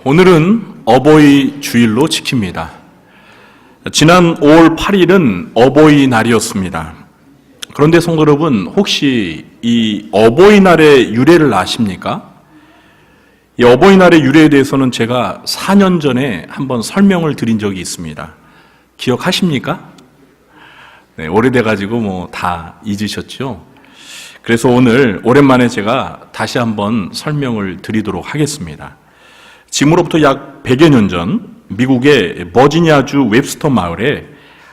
오늘은 어버이 주일로 지킵니다. 지난 5월 8일은 어버이날이었습니다. 그런데 성도 여러분, 혹시 이 어버이날의 유래를 아십니까? 이 어버이날의 유래에 대해서는 제가 4년 전에 한번 설명을 드린 적이 있습니다. 기억하십니까? 네, 오래돼가지고 다 잊으셨죠? 그래서 오늘 오랜만에 제가 다시 한번 설명을 드리도록 하겠습니다. 지금으로부터 약 100여 년 전 미국의 버지니아주 웹스터 마을에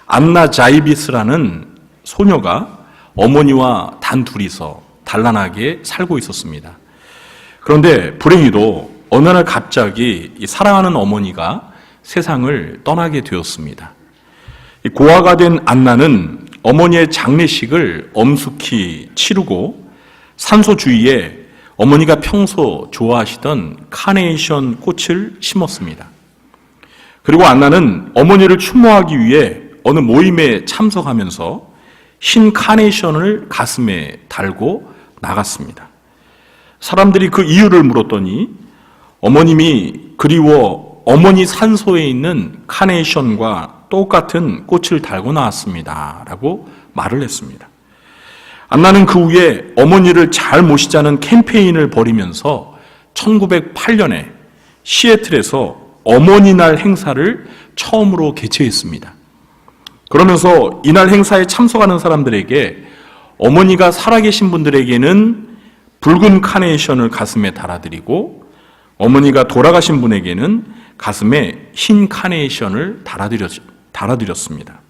안나 자이비스라는 소녀가 어머니와 단 둘이서 단란하게 살고 있었습니다. 그런데 불행히도 어느 날 갑자기 사랑하는 어머니가 세상을 떠나게 되었습니다. 고아가 된 안나는 어머니의 장례식을 엄숙히 치르고 산소 주위에 어머니가 평소 좋아하시던 카네이션 꽃을 심었습니다. 그리고 안나는 어머니를 추모하기 위해 어느 모임에 참석하면서 흰 카네이션을 가슴에 달고 나갔습니다. 사람들이 그 이유를 물었더니 어머님이 그리워 어머니 산소에 있는 카네이션과 똑같은 꽃을 달고 나왔습니다 라고 말을 했습니다. 안나는 그 후에 어머니를 잘 모시자는 캠페인을 벌이면서 1908년에 시애틀에서 어머니날 행사를 처음으로 개최했습니다. 그러면서 이날 행사에 참석하는 사람들에게 어머니가 살아계신 분들에게는 붉은 카네이션을 가슴에 달아드리고 어머니가 돌아가신 분에게는 가슴에 흰 카네이션을 달아드렸습니다.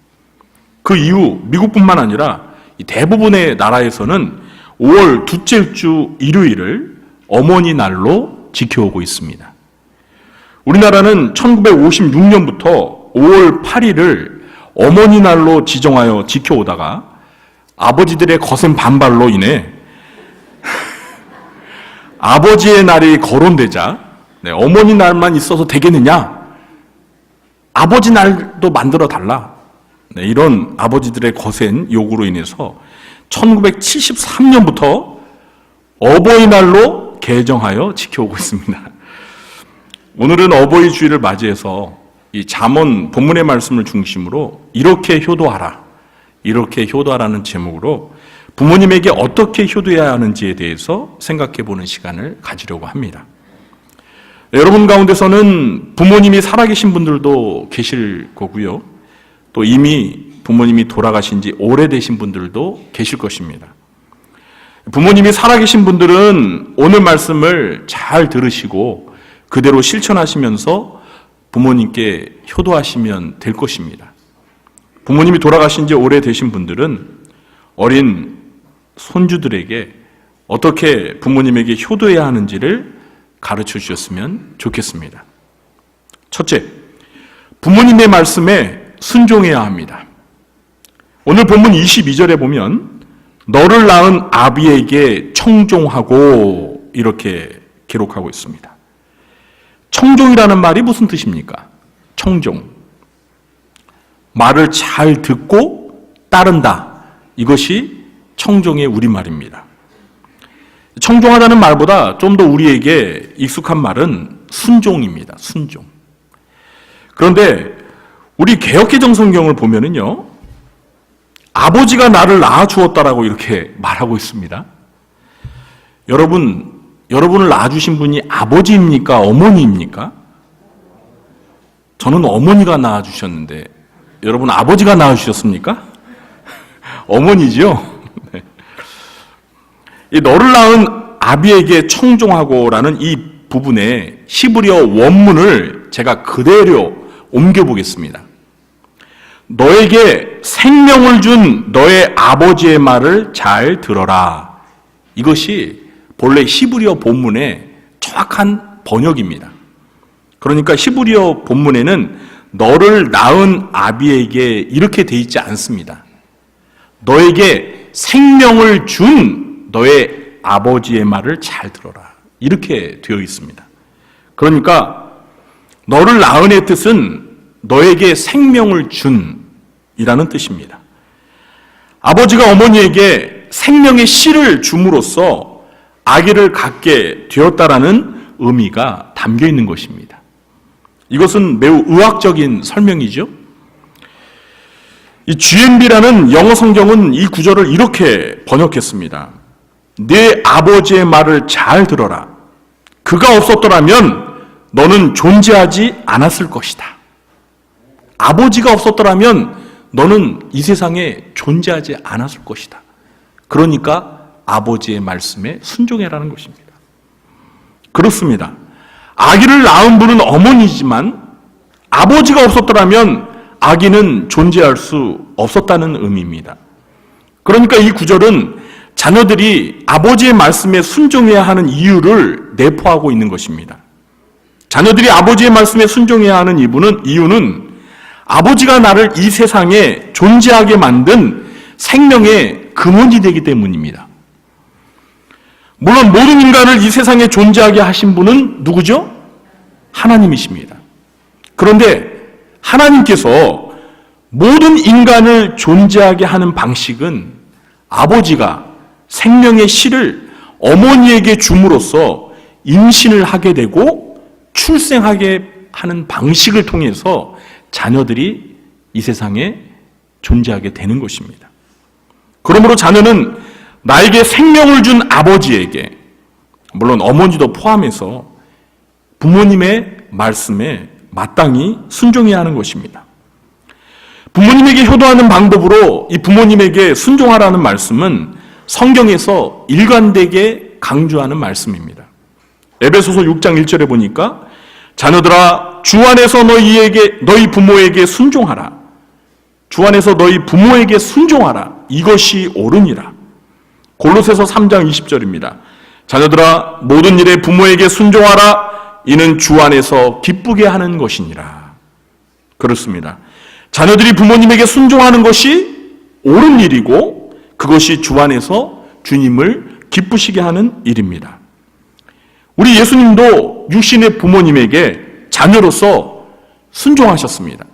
그 이후 미국뿐만 아니라 대부분의 나라에서는 5월 둘째 주 일요일을 어머니날로 지켜오고 있습니다. 우리나라는 1956년부터 5월 8일을 어머니날로 지정하여 지켜오다가 아버지들의 거센 반발로 인해 아버지의 날이 거론되자 어머니날만 있어서 되겠느냐? 아버지 날도 만들어 달라. 이런 아버지들의 거센 요구로 인해서 1973년부터 어버이날로 개정하여 지켜오고 있습니다. 오늘은 어버이 주일을 맞이해서 이 잠언 본문의 말씀을 중심으로 이렇게 효도하라는 제목으로 부모님에게 어떻게 효도해야 하는지에 대해서 생각해 보는 시간을 가지려고 합니다. 여러분 가운데서는 부모님이 살아계신 분들도 계실 거고요. 또 이미 부모님이 돌아가신 지 오래되신 분들도 계실 것입니다. 부모님이 살아계신 분들은 오늘 말씀을 잘 들으시고 그대로 실천하시면서 부모님께 효도하시면 될 것입니다. 부모님이 돌아가신 지 오래되신 분들은 어린 손주들에게 어떻게 부모님에게 효도해야 하는지를 가르쳐 주셨으면 좋겠습니다. 첫째, 부모님의 말씀에 순종해야 합니다. 오늘 본문 22절에 보면 너를 낳은 아비에게 청종하고 이렇게 기록하고 있습니다. 청종이라는 말이 무슨 뜻입니까? 청종. 말을 잘 듣고 따른다. 이것이 청종의 우리말입니다. 청종하다는 말보다 좀 더 우리에게 익숙한 말은 순종입니다. 순종. 그런데 우리 개역개정 성경을 보면은요, 아버지가 나를 낳아주었다라고 이렇게 말하고 있습니다. 여러분을 낳아주신 분이 아버지입니까? 어머니입니까? 저는 어머니가 낳아주셨는데, 여러분 아버지가 낳아주셨습니까? 어머니죠? 네. 이 너를 낳은 아비에게 청종하고라는 이 부분의 히브리어 원문을 제가 그대로 옮겨보겠습니다. 너에게 생명을 준 너의 아버지의 말을 잘 들어라. 이것이 본래 히브리어 본문의 정확한 번역입니다. 그러니까 히브리어 본문에는 너를 낳은 아비에게 이렇게 돼 있지 않습니다. 너에게 생명을 준 너의 아버지의 말을 잘 들어라. 이렇게 되어 있습니다. 그러니까 너를 낳은의 뜻은 너에게 생명을 준이라는 뜻입니다. 아버지가 어머니에게 생명의 씨를 줌으로써 아기를 갖게 되었다라는 의미가 담겨 있는 것입니다. 이것은 매우 의학적인 설명이죠. 이 GMB라는 영어 성경은 이 구절을 이렇게 번역했습니다. 내 아버지의 말을 잘 들어라. 그가 없었더라면 너는 존재하지 않았을 것이다. 아버지가 없었더라면 너는 이 세상에 존재하지 않았을 것이다. 그러니까 아버지의 말씀에 순종해라는 것입니다. 그렇습니다. 아기를 낳은 분은 어머니지만 아버지가 없었더라면 아기는 존재할 수 없었다는 의미입니다. 그러니까 이 구절은 자녀들이 아버지의 말씀에 순종해야 하는 이유를 내포하고 있는 것입니다. 자녀들이 아버지의 말씀에 순종해야 하는 이유는 아버지가 나를 이 세상에 존재하게 만든 생명의 근원이 되기 때문입니다. 물론 모든 인간을 이 세상에 존재하게 하신 분은 누구죠? 하나님이십니다. 그런데 하나님께서 모든 인간을 존재하게 하는 방식은 아버지가 생명의 씨를 어머니에게 줌으로써 임신을 하게 되고 출생하게 하는 방식을 통해서 자녀들이 이 세상에 존재하게 되는 것입니다. 그러므로 자녀는 나에게 생명을 준 아버지에게, 물론 어머니도 포함해서 부모님의 말씀에 마땅히 순종해야 하는 것입니다. 부모님에게 효도하는 방법으로 이 부모님에게 순종하라는 말씀은 성경에서 일관되게 강조하는 말씀입니다. 에베소서 6장 1절에 보니까 자녀들아 주 안에서 너희 부모에게 순종하라. 주 안에서 너희 부모에게 순종하라. 이것이 옳으니라. 골로새서 3장 20절입니다. 자녀들아 모든 일에 부모에게 순종하라. 이는 주 안에서 기쁘게 하는 것이니라. 그렇습니다. 자녀들이 부모님에게 순종하는 것이 옳은 일이고 그것이 주 안에서 주님을 기쁘시게 하는 일입니다. 우리 예수님도 육신의 부모님에게 자녀로서 순종하셨습니다.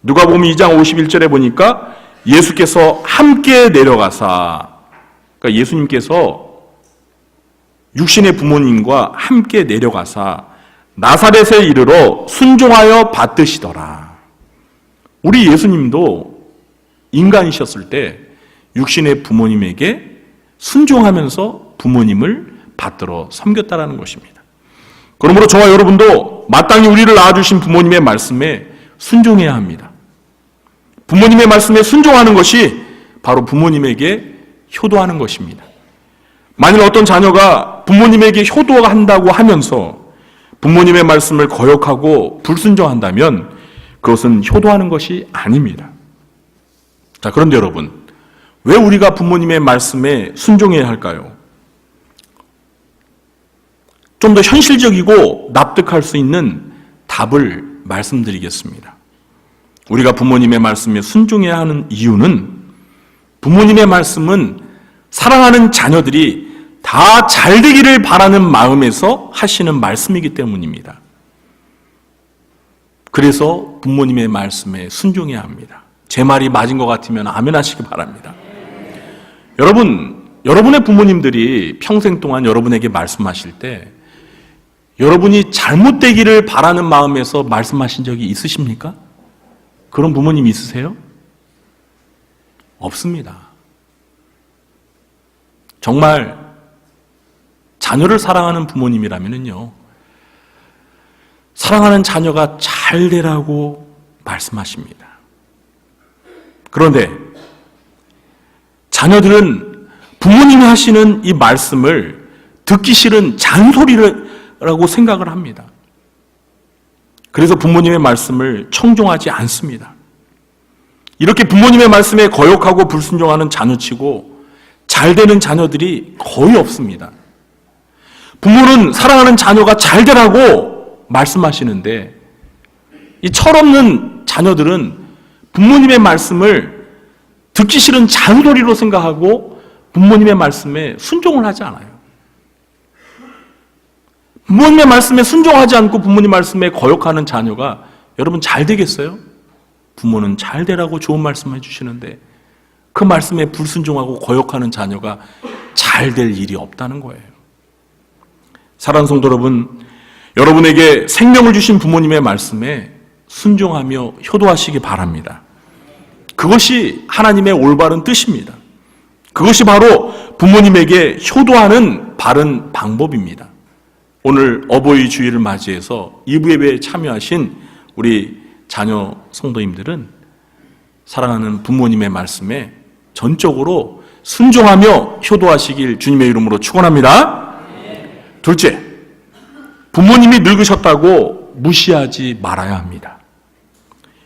누가복음 2장 51절에 보니까 예수께서 함께 내려가사, 그러니까 예수님께서 육신의 부모님과 함께 내려가사 나사렛에 이르러 순종하여 받드시더라. 우리 예수님도 인간이셨을 때 육신의 부모님에게 순종하면서 부모님을 받들어 섬겼다라는 것입니다. 그러므로 저와 여러분도 마땅히 우리를 낳아주신 부모님의 말씀에 순종해야 합니다. 부모님의 말씀에 순종하는 것이 바로 부모님에게 효도하는 것입니다. 만일 어떤 자녀가 부모님에게 효도한다고 하면서 부모님의 말씀을 거역하고 불순종한다면 그것은 효도하는 것이 아닙니다. 자, 그런데 여러분, 왜 우리가 부모님의 말씀에 순종해야 할까요? 좀 더 현실적이고 납득할 수 있는 답을 말씀드리겠습니다. 우리가 부모님의 말씀에 순종해야 하는 이유는 부모님의 말씀은 사랑하는 자녀들이 다 잘되기를 바라는 마음에서 하시는 말씀이기 때문입니다. 그래서 부모님의 말씀에 순종해야 합니다. 제 말이 맞은 것 같으면 아멘 하시기 바랍니다. 여러분의 부모님들이 평생 동안 여러분에게 말씀하실 때 여러분이 잘못되기를 바라는 마음에서 말씀하신 적이 있으십니까? 그런 부모님 있으세요? 없습니다. 정말 자녀를 사랑하는 부모님이라면요, 사랑하는 자녀가 잘 되라고 말씀하십니다. 그런데 자녀들은 부모님이 하시는 이 말씀을 듣기 싫은 잔소리라고 생각을 합니다. 그래서 부모님의 말씀을 청종하지 않습니다. 이렇게 부모님의 말씀에 거역하고 불순종하는 자녀치고 잘 되는 자녀들이 거의 없습니다. 부모는 사랑하는 자녀가 잘 되라고 말씀하시는데 이 철없는 자녀들은 부모님의 말씀을 듣기 싫은 잔소리로 생각하고 부모님의 말씀에 순종을 하지 않아요. 부모님의 말씀에 순종하지 않고 부모님 말씀에 거역하는 자녀가 여러분 잘 되겠어요? 부모는 잘 되라고 좋은 말씀을 해주시는데 그 말씀에 불순종하고 거역하는 자녀가 잘 될 일이 없다는 거예요. 사랑하는 성도 여러분, 여러분에게 생명을 주신 부모님의 말씀에 순종하며 효도하시기 바랍니다. 그것이 하나님의 올바른 뜻입니다. 그것이 바로 부모님에게 효도하는 바른 방법입니다. 오늘 어버이 주일을 맞이해서 2부 예배에 참여하신 우리 자녀 성도님들은 사랑하는 부모님의 말씀에 전적으로 순종하며 효도하시길 주님의 이름으로 축원합니다. 둘째, 부모님이 늙으셨다고 무시하지 말아야 합니다.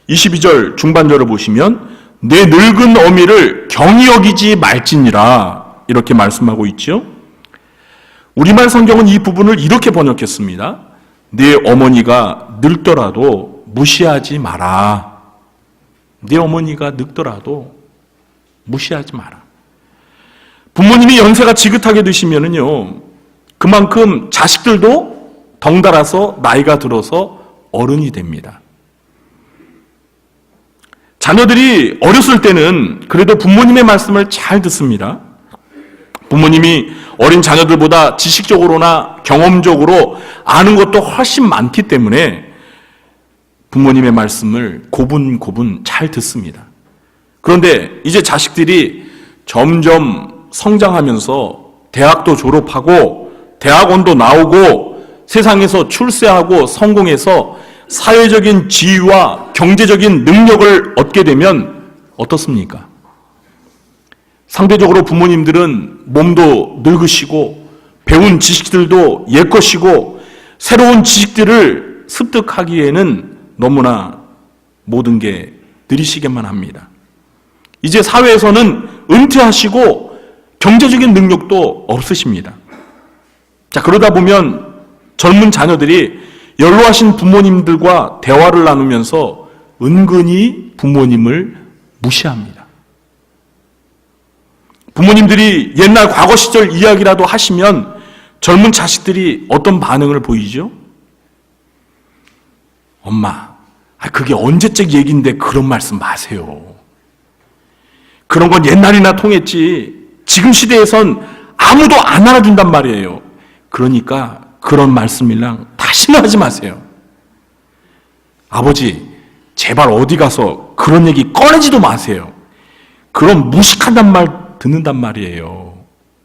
22절 중반절을 보시면 내 늙은 어미를 경히 여기지 말지니라 이렇게 말씀하고 있죠. 우리말 성경은 이 부분을 이렇게 번역했습니다. 내 어머니가 늙더라도 무시하지 마라. 내 어머니가 늙더라도 무시하지 마라. 부모님이 연세가 지긋하게 드시면은요, 그만큼 자식들도 덩달아서 나이가 들어서 어른이 됩니다. 자녀들이 어렸을 때는 그래도 부모님의 말씀을 잘 듣습니다. 부모님이 어린 자녀들보다 지식적으로나 경험적으로 아는 것도 훨씬 많기 때문에 부모님의 말씀을 고분고분 잘 듣습니다. 그런데 이제 자식들이 점점 성장하면서 대학도 졸업하고 대학원도 나오고 세상에서 출세하고 성공해서 사회적인 지위와 경제적인 능력을 얻게 되면 어떻습니까? 상대적으로 부모님들은 몸도 늙으시고 배운 지식들도 옛것이고 새로운 지식들을 습득하기에는 너무나 모든 게 느리시게만 합니다. 이제 사회에서는 은퇴하시고 경제적인 능력도 없으십니다. 자, 그러다 보면 젊은 자녀들이 연로하신 부모님들과 대화를 나누면서 은근히 부모님을 무시합니다. 부모님들이 옛날 과거 시절 이야기라도 하시면 젊은 자식들이 어떤 반응을 보이죠? 엄마, 그게 언제적 얘기인데 그런 말씀 마세요. 그런 건 옛날이나 통했지 지금 시대에선 아무도 안 알아준단 말이에요. 그러니까 그런 말씀이랑 다시는 하지 마세요. 아버지, 제발 어디 가서 그런 얘기 꺼내지도 마세요. 그런 무식하단 말 듣는단 말이에요.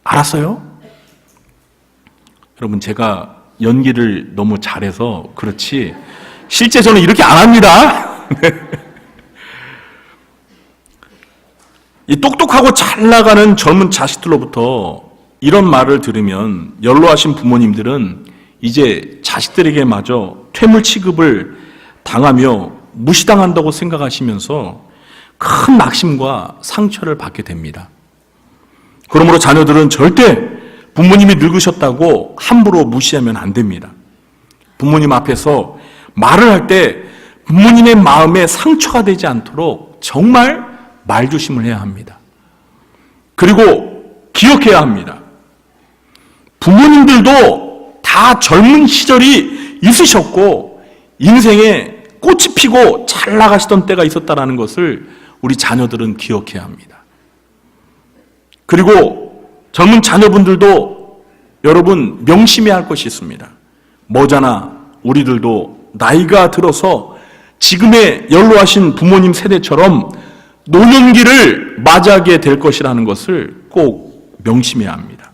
알았어요? 여러분, 제가 연기를 너무 잘해서 그렇지 실제 저는 이렇게 안 합니다. 이 똑똑하고 잘 나가는 젊은 자식들로부터 이런 말을 들으면 연로하신 부모님들은 이제 자식들에게 마저 퇴물 취급을 당하며 무시당한다고 생각하시면서 큰 낙심과 상처를 받게 됩니다. 그러므로 자녀들은 절대 부모님이 늙으셨다고 함부로 무시하면 안 됩니다. 부모님 앞에서 말을 할 때 부모님의 마음에 상처가 되지 않도록 정말 말조심을 해야 합니다. 그리고 기억해야 합니다. 부모님들도 다 젊은 시절이 있으셨고 인생에 꽃이 피고 잘 나가시던 때가 있었다는 것을 우리 자녀들은 기억해야 합니다. 그리고 젊은 자녀분들도 여러분 명심해야 할 것이 있습니다. 머자나 우리들도 나이가 들어서 지금의 연로하신 부모님 세대처럼 노년기를 맞이하게 될 것이라는 것을 꼭 명심해야 합니다.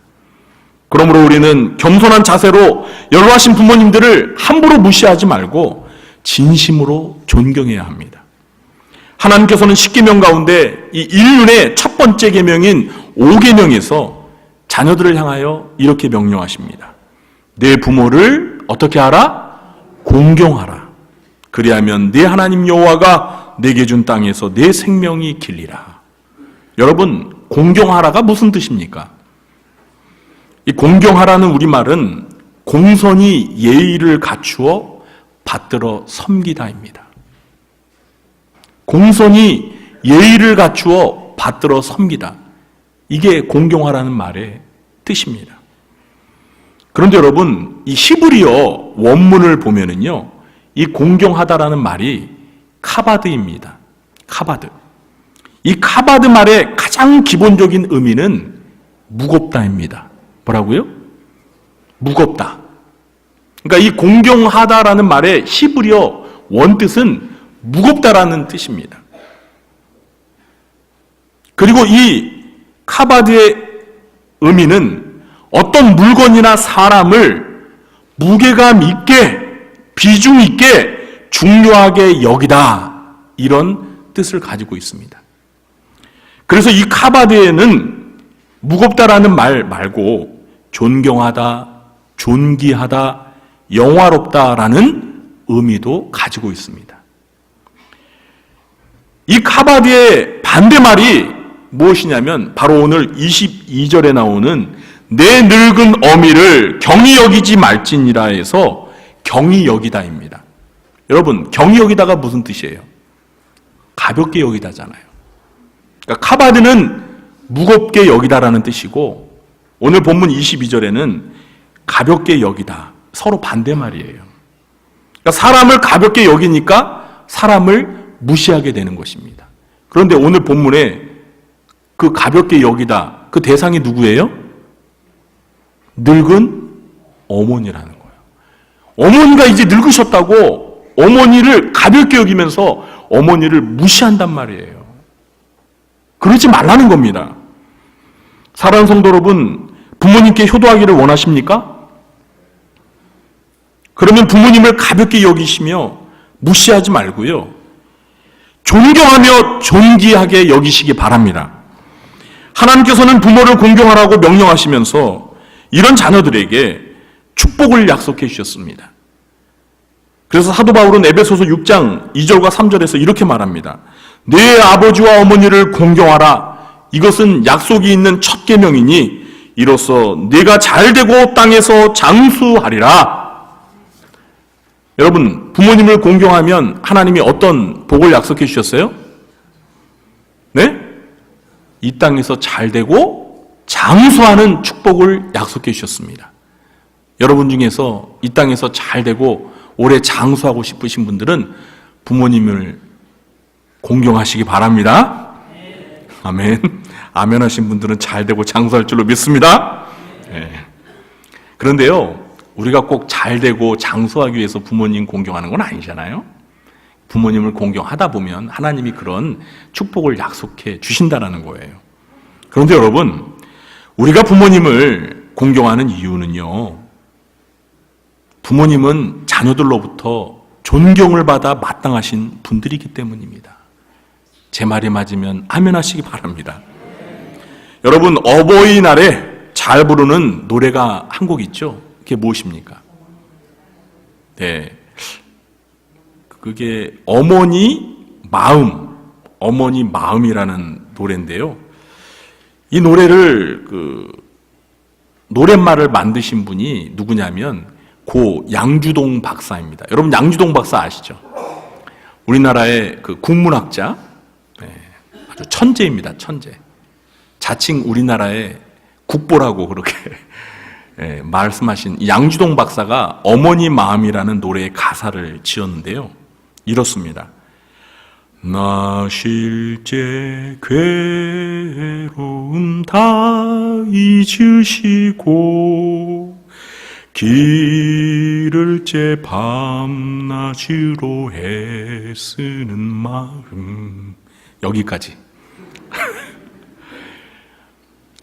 그러므로 우리는 겸손한 자세로 연로하신 부모님들을 함부로 무시하지 말고 진심으로 존경해야 합니다. 하나님께서는 10계명 가운데 이 인륜의 첫 번째 계명인 5계명에서 자녀들을 향하여 이렇게 명령하십니다. 내 부모를 어떻게 하라? 공경하라. 그리하면 네 하나님 여호와가 내게 준 땅에서 내 생명이 길리라. 여러분, 공경하라가 무슨 뜻입니까? 이 공경하라는 우리말은 공손히 예의를 갖추어 받들어 섬기다입니다. 공손히 예의를 갖추어 받들어 섬기다. 이게 공경하라는 말의 뜻입니다. 그런데 여러분, 이 히브리어 원문을 보면은요, 이 공경하다라는 말이 카바드입니다. 카바드. 이 카바드 말의 가장 기본적인 의미는 무겁다입니다. 뭐라고요? 무겁다. 그러니까 이 공경하다라는 말의 히브리어 원뜻은 무겁다라는 뜻입니다. 그리고 이 카바드의 의미는 어떤 물건이나 사람을 무게감 있게, 비중 있게, 중요하게 여기다, 이런 뜻을 가지고 있습니다. 그래서 이 카바드에는 무겁다라는 말 말고 존경하다, 존귀하다, 영화롭다라는 의미도 가지고 있습니다. 이 카바드의 반대말이 무엇이냐면 바로 오늘 22절에 나오는 내 늙은 어미를 경히 여기지 말지니라 해서 경히 여기다입니다. 여러분, 경히 여기다가 무슨 뜻이에요? 가볍게 여기다잖아요. 그러니까 카바드는 무겁게 여기다라는 뜻이고 오늘 본문 22절에는 가볍게 여기다, 서로 반대말이에요. 그러니까 사람을 가볍게 여기니까 사람을 무시하게 되는 것입니다. 그런데 오늘 본문에 그 가볍게 여기다, 그 대상이 누구예요? 늙은 어머니라는 거예요. 어머니가 이제 늙으셨다고 어머니를 가볍게 여기면서 어머니를 무시한단 말이에요. 그러지 말라는 겁니다. 사랑하는 성도 여러분, 부모님께 효도하기를 원하십니까? 그러면 부모님을 가볍게 여기시며 무시하지 말고요, 존경하며 존귀하게 여기시기 바랍니다. 하나님께서는 부모를 공경하라고 명령하시면서 이런 자녀들에게 축복을 약속해 주셨습니다. 그래서 사도 바울은 에베소서 6장 2절과 3절에서 이렇게 말합니다. 내 아버지와 어머니를 공경하라. 이것은 약속이 있는 첫 계명이니 이로써 네가 잘되고 땅에서 장수하리라. 여러분, 부모님을 공경하면 하나님이 어떤 복을 약속해 주셨어요? 네? 이 땅에서 잘되고 장수하는 축복을 약속해 주셨습니다. 여러분 중에서 이 땅에서 잘되고 오래 장수하고 싶으신 분들은 부모님을 공경하시기 바랍니다. 아멘. 아멘 하신 분들은 잘되고 장수할 줄로 믿습니다. 네. 그런데요, 우리가 꼭 잘되고 장수하기 위해서 부모님 공경하는 건 아니잖아요. 부모님을 공경하다 보면 하나님이 그런 축복을 약속해 주신다는 거예요. 그런데 여러분, 우리가 부모님을 공경하는 이유는요, 부모님은 자녀들로부터 존경을 받아 마땅하신 분들이기 때문입니다. 제 말이 맞으면 아멘 하시기 바랍니다. 여러분, 어버이날에 잘 부르는 노래가 한 곡 있죠? 그게 무엇입니까? 네, 그게 어머니 마음이라는 노래인데요. 이 노래를 노랫말을 만드신 분이 누구냐면 고 양주동 박사입니다. 여러분, 양주동 박사 아시죠? 우리나라의 그 국문학자, 아주 천재입니다. 천재. 자칭 우리나라의 국보라고 그렇게 말씀하신 양주동 박사가 어머니 마음이라는 노래의 가사를 지었는데요, 이렇습니다. 나 실제 괴로움 다 잊으시고 길을 째 밤낮으로 애쓰는 마음. 여기까지.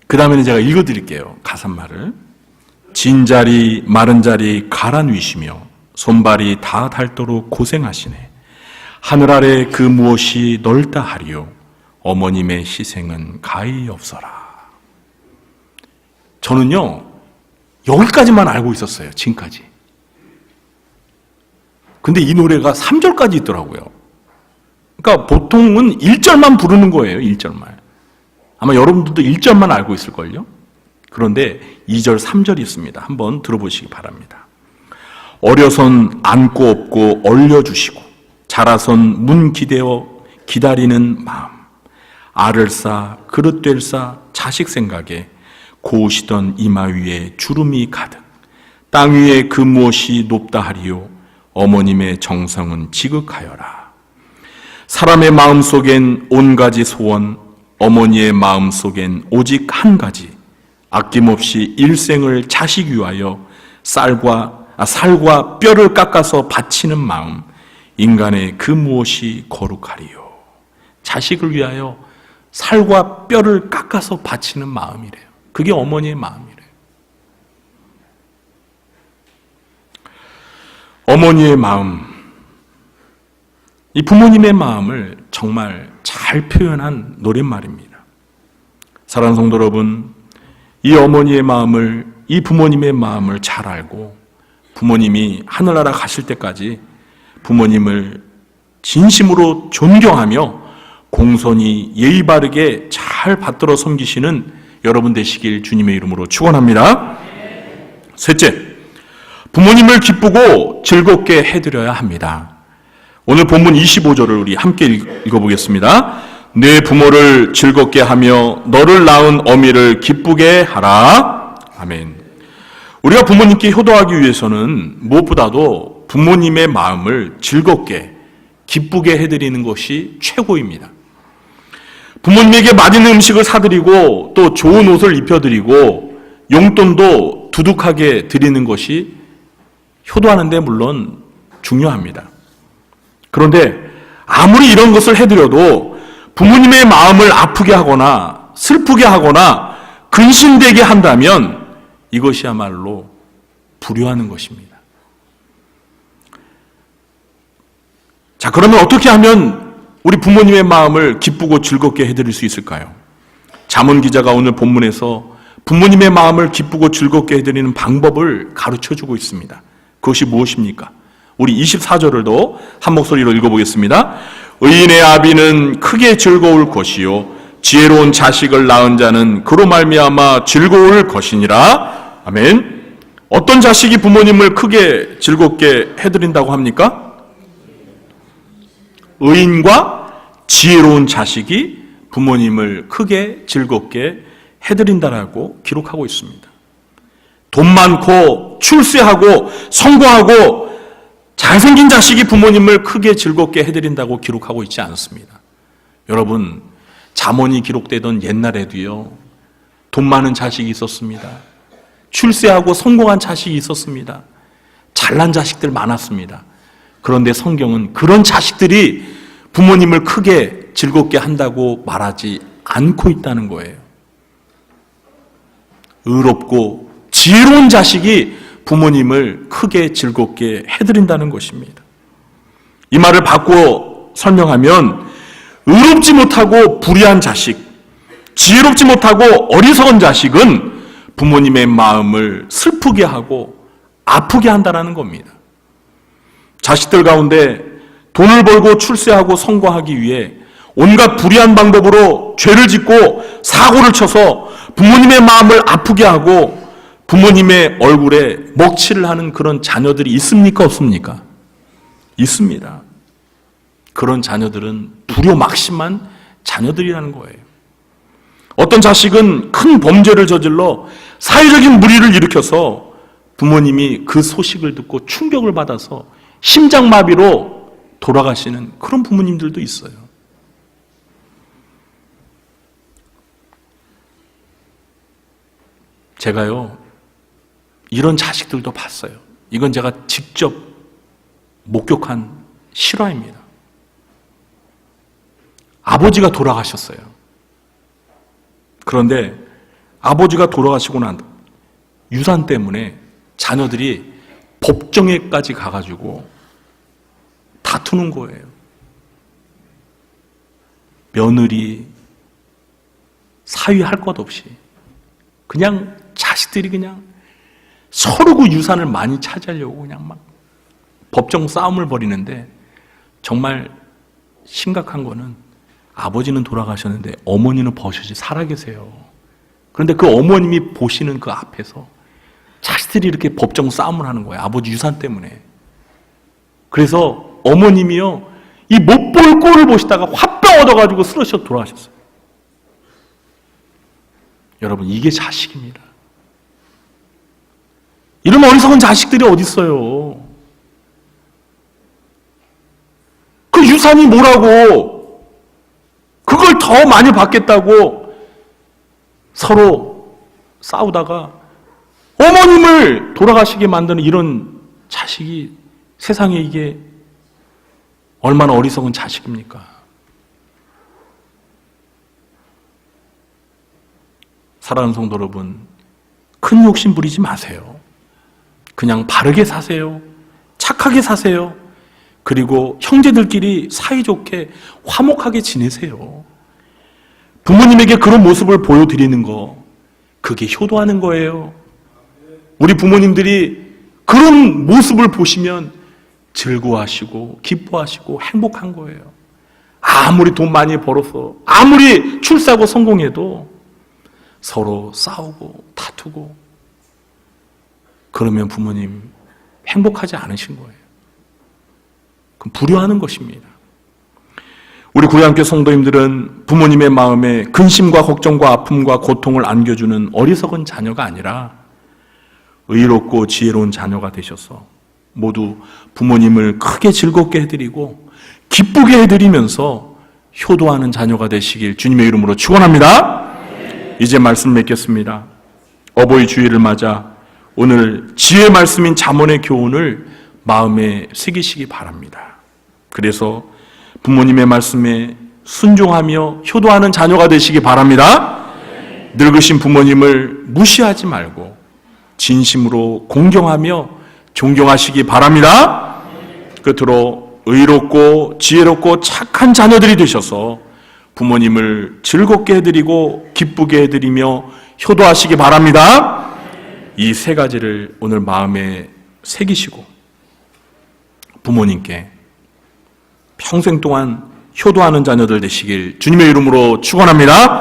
그 다음에는 제가 읽어드릴게요, 가사말을. 진자리 마른 자리 가라 뉘시며 손발이 다 닳도록 고생하시네. 하늘 아래 그 무엇이 넓다 하리요. 어머님의 희생은 가히 없어라. 저는요, 여기까지만 알고 있었어요, 지금까지. 근데 이 노래가 3절까지 있더라고요. 그러니까 보통은 1절만 부르는 거예요, 1절만. 아마 여러분들도 1절만 알고 있을걸요? 그런데 2절, 3절이 있습니다. 한번 들어보시기 바랍니다. 어려선 안고 업고 얼려주시고 자라선 문 기대어 기다리는 마음. 알을 싸 그릇 될 싸 자식 생각에 고우시던 이마 위에 주름이 가득. 땅 위에 그 무엇이 높다 하리요. 어머님의 정성은 지극하여라. 사람의 마음속엔 온 가지 소원, 어머니의 마음속엔 오직 한 가지. 아낌없이 일생을 자식 위하여 쌀과 살과 뼈를 깎아서 바치는 마음, 인간의 그 무엇이 거룩하리요. 자식을 위하여 살과 뼈를 깎아서 바치는 마음이래요. 그게 어머니의 마음이래요. 어머니의 마음, 이 부모님의 마음을 정말 잘 표현한 노랫말입니다. 사랑하는 성도 여러분, 이 어머니의 마음을, 이 부모님의 마음을 잘 알고 부모님이 하늘나라 가실 때까지 부모님을 진심으로 존경하며 공손히 예의 바르게 잘 받들어 섬기시는 여러분 되시길 주님의 이름으로 축원합니다. 셋째, 부모님을 기쁘고 즐겁게 해드려야 합니다. 오늘 본문 25절을 우리 함께 읽어보겠습니다. 내 부모를 즐겁게 하며 너를 낳은 어미를 기쁘게 하라. 아멘. 우리가 부모님께 효도하기 위해서는 무엇보다도 부모님의 마음을 즐겁게, 기쁘게 해드리는 것이 최고입니다. 부모님에게 맛있는 음식을 사드리고 또 좋은 옷을 입혀드리고 용돈도 두둑하게 드리는 것이 효도하는 데 물론 중요합니다. 그런데 아무리 이런 것을 해드려도 부모님의 마음을 아프게 하거나 슬프게 하거나 근심되게 한다면 이것이야말로 불효하는 것입니다. 자, 그러면 어떻게 하면 우리 부모님의 마음을 기쁘고 즐겁게 해드릴 수 있을까요? 잠언 기자가 오늘 본문에서 부모님의 마음을 기쁘고 즐겁게 해드리는 방법을 가르쳐주고 있습니다. 그것이 무엇입니까? 우리 24절을도 한 목소리로 읽어보겠습니다. 의인의 아비는 크게 즐거울 것이요 지혜로운 자식을 낳은 자는 그로 말미암아 즐거울 것이니라. 아멘. 어떤 자식이 부모님을 크게 즐겁게 해드린다고 합니까? 의인과 지혜로운 자식이 부모님을 크게 즐겁게 해드린다라고 기록하고 있습니다. 돈 많고 출세하고 성공하고 잘생긴 자식이 부모님을 크게 즐겁게 해드린다고 기록하고 있지 않습니다. 여러분, 잠언이 기록되던 옛날에도요, 돈 많은 자식이 있었습니다. 출세하고 성공한 자식이 있었습니다. 잘난 자식들 많았습니다. 그런데 성경은 그런 자식들이 부모님을 크게 즐겁게 한다고 말하지 않고 있다는 거예요. 의롭고 지혜로운 자식이 부모님을 크게 즐겁게 해드린다는 것입니다. 이 말을 바꾸어 설명하면 의롭지 못하고 불의한 자식, 지혜롭지 못하고 어리석은 자식은 부모님의 마음을 슬프게 하고 아프게 한다는 겁니다. 자식들 가운데 돈을 벌고 출세하고 성공하기 위해 온갖 불의한 방법으로 죄를 짓고 사고를 쳐서 부모님의 마음을 아프게 하고 부모님의 얼굴에 먹칠을 하는 그런 자녀들이 있습니까? 없습니까? 있습니다. 그런 자녀들은 불효막심한 자녀들이라는 거예요. 어떤 자식은 큰 범죄를 저질러 사회적인 물의를 일으켜서 부모님이 그 소식을 듣고 충격을 받아서 심장마비로 돌아가시는 그런 부모님들도 있어요. 제가요, 이런 자식들도 봤어요. 이건 제가 직접 목격한 실화입니다. 아버지가 돌아가셨어요. 그런데 아버지가 돌아가시고 난 유산 때문에 자녀들이 법정에까지 가가지고 다투는 거예요. 며느리, 사위 할 것 없이 그냥 자식들이 그냥 서로 그 유산을 많이 차지하려고 그냥 막 법정 싸움을 벌이는데, 정말 심각한 거는 아버지는 돌아가셨는데 어머니는 버젓이 살아계세요. 그런데 그 어머님이 보시는 그 앞에서 자식들이 이렇게 법정 싸움을 하는 거예요. 아버지 유산 때문에. 그래서 어머님이요, 이 못 볼 꼴을 보시다가 화병 얻어가지고 쓰러져 돌아가셨어요. 여러분, 이게 자식입니다. 이런 어리석은 자식들이 어디 있어요? 그 유산이 뭐라고, 그걸 더 많이 받겠다고 서로 싸우다가 어머님을 돌아가시게 만드는 이런 자식이 세상에 이게 얼마나 어리석은 자식입니까? 사랑하는 성도 여러분, 큰 욕심 부리지 마세요. 그냥 바르게 사세요. 착하게 사세요. 그리고 형제들끼리 사이좋게 화목하게 지내세요. 부모님에게 그런 모습을 보여드리는 거, 그게 효도하는 거예요. 우리 부모님들이 그런 모습을 보시면 즐거워하시고 기뻐하시고 행복한 거예요. 아무리 돈 많이 벌어서 아무리 출세하고 성공해도 서로 싸우고 다투고 그러면 부모님 행복하지 않으신 거예요. 그럼 불효하는 것입니다. 우리 구양교 성도님들은 부모님의 마음에 근심과 걱정과 아픔과 고통을 안겨주는 어리석은 자녀가 아니라 의롭고 지혜로운 자녀가 되셔서 모두 부모님을 크게 즐겁게 해드리고 기쁘게 해드리면서 효도하는 자녀가 되시길 주님의 이름으로 축원합니다. 이제 말씀 맺겠습니다. 어버이 주일을 맞아 오늘 지혜 말씀인 잠언의 교훈을 마음에 새기시기 바랍니다. 그래서 부모님의 말씀에 순종하며 효도하는 자녀가 되시기 바랍니다. 늙으신 부모님을 무시하지 말고 진심으로 공경하며 존경하시기 바랍니다. 끝으로 의롭고 지혜롭고 착한 자녀들이 되셔서 부모님을 즐겁게 해드리고 기쁘게 해드리며 효도하시기 바랍니다. 이 세 가지를 오늘 마음에 새기시고 부모님께 평생 동안 효도하는 자녀들 되시길 주님의 이름으로 축원합니다.